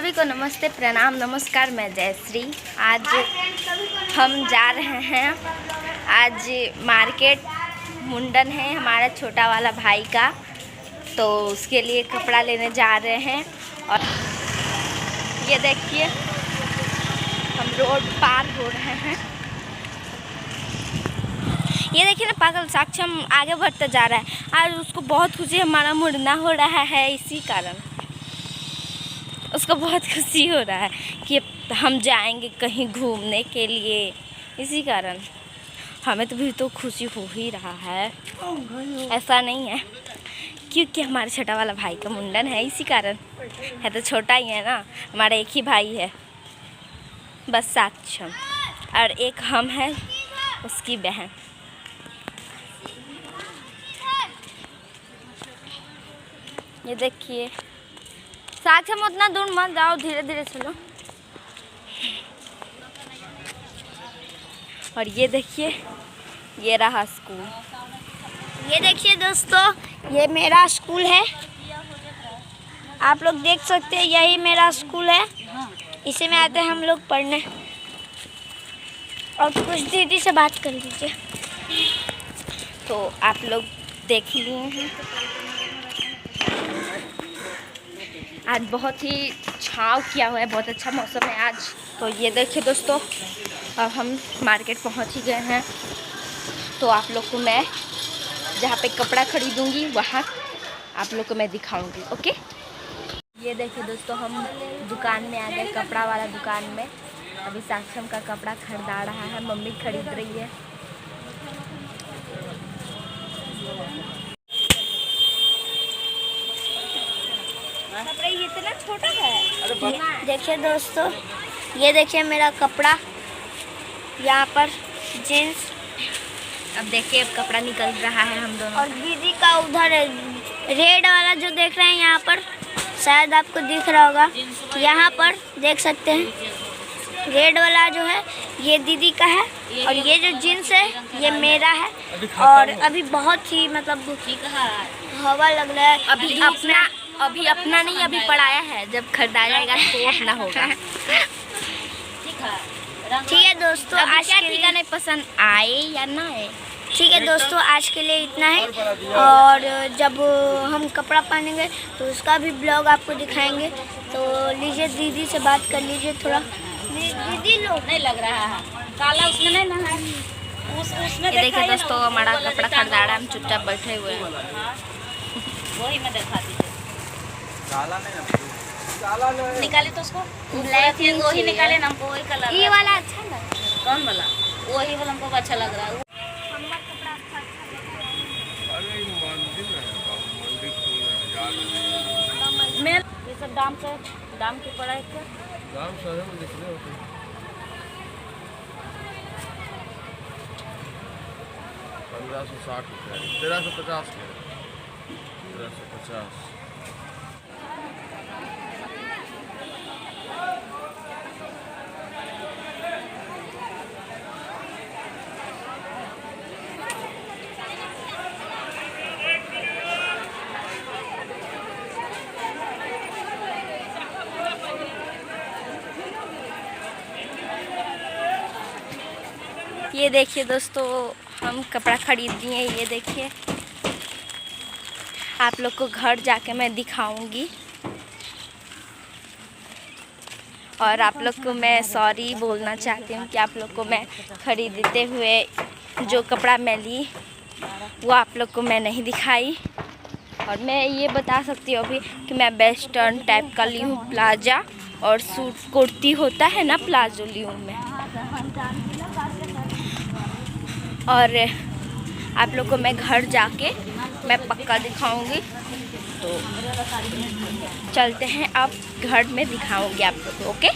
सभी को नमस्ते, प्रणाम, नमस्कार। मैं जयश्री। आज हम जा रहे हैं, आज मार्केट मुंडन है हमारा छोटा वाला भाई का, तो उसके लिए कपड़ा लेने जा रहे हैं। और ये देखिए हम रोड पार हो रहे हैं। ये देखिए ना पागल साक्षम आगे बढ़ता जा रहा है। आज उसको बहुत खुशी, हमारा मुड़ना हो रहा है, इसी कारण उसको बहुत खुशी हो रहा है कि हम जाएंगे कहीं घूमने के लिए। इसी कारण हमें तो भी तो खुशी हो ही रहा है, ऐसा नहीं है क्योंकि हमारे छोटा वाला भाई का मुंडन है, इसी कारण है। तो छोटा ही है ना, हमारा एक ही भाई है बस, साक्षम, और एक हम हैं उसकी बहन। ये देखिए साक्षम, उतना दूर मत जाओ, धीरे धीरे चलो। और ये देखिए ये रहा स्कूल। ये देखिए दोस्तों, ये मेरा स्कूल है। आप लोग देख सकते हैं, यही मेरा स्कूल है। इसी में आते हैं हम लोग पढ़ने। और कुछ दीदी से बात कर लीजिए। तो आप लोग देख लिए हैं, आज बहुत ही छाँव किया हुआ है, बहुत अच्छा मौसम है आज। तो ये देखिए दोस्तों, अब हम मार्केट पहुंच ही गए हैं। तो आप लोग को मैं जहाँ पे कपड़ा खरीदूंगी वहाँ आप लोग को मैं दिखाऊंगी, ओके। ये देखिए दोस्तों, हम दुकान में आ गए, कपड़ा वाला दुकान में। अभी साक्षम का कपड़ा खरीदा रहा है, मम्मी खरीद रही है। कपड़ा ये इतना छोटा है। देखिए दोस्तों, ये देखिए मेरा कपड़ा, यहाँ पर जीन्स। अब देखिए अब कपड़ा निकल रहा है हम दोनों। और दीदी का उधर रेड वाला जो देख रहे हैं, यहाँ पर शायद आपको दिख रहा होगा, यहाँ पर देख सकते हैं रेड वाला जो है ये दीदी का है। और ये जो जीन्स है ये मेरा है। और अभी बहुत ही मतलब हवा लग रहा है। अभी अपना नहीं, अभी पड़ाया है, जब खरीदा जाएगा तो अपना होगा। ठीक है दोस्तों, आज क्या के ठीक है, लिए नहीं पसंद आए या ना आए। ठीक है दोस्तों, आज के लिए इतना है। और जब हम कपड़ा पहनेंगे तो उसका भी ब्लॉग आपको दिखाएंगे। तो लीजिए दीदी से बात कर लीजिए थोड़ा। दीदी लोग नहीं लग रहा है काला, उसमें नहीं ना उसमें ये देखिए दोस्तों, हमारा कपड़ा खरीदा रहा है, हम चुपचाप बैठे हुए हैं। वही में दिखा दीजिए। निकाले तो उसको ब्लैक ही वही निकाले ना, हमको वही कलर। ये वाला अच्छा लगा। कौन वाला? वही वाला हमको अच्छा लग रहा है। मैं ये सब दाम के पढ़ाई कर दाम शहर में लिखने होते हैं 1560 रुपये, 1350 के 1350। ये देखिए दोस्तों, हम कपड़ा खरीद लिए। ये देखिए, आप लोग को घर जाके मैं दिखाऊंगी। और आप लोग को मैं सॉरी बोलना चाहती हूँ कि आप लोग को मैं खरीदते हुए जो कपड़ा मैं ली वो आप लोग को मैं नहीं दिखाई। और मैं ये बता सकती हूँ अभी कि मैं वेस्टर्न टाइप का ली हूँ, प्लाजा और सूट कुर्ती होता है ना, प्लाजो ली हूँ मैं। और आप लोग को मैं घर जाके मैं पक्का दिखाऊंगी। तो चलते हैं, अब घर में दिखाऊंगी आप लोग को, ओके।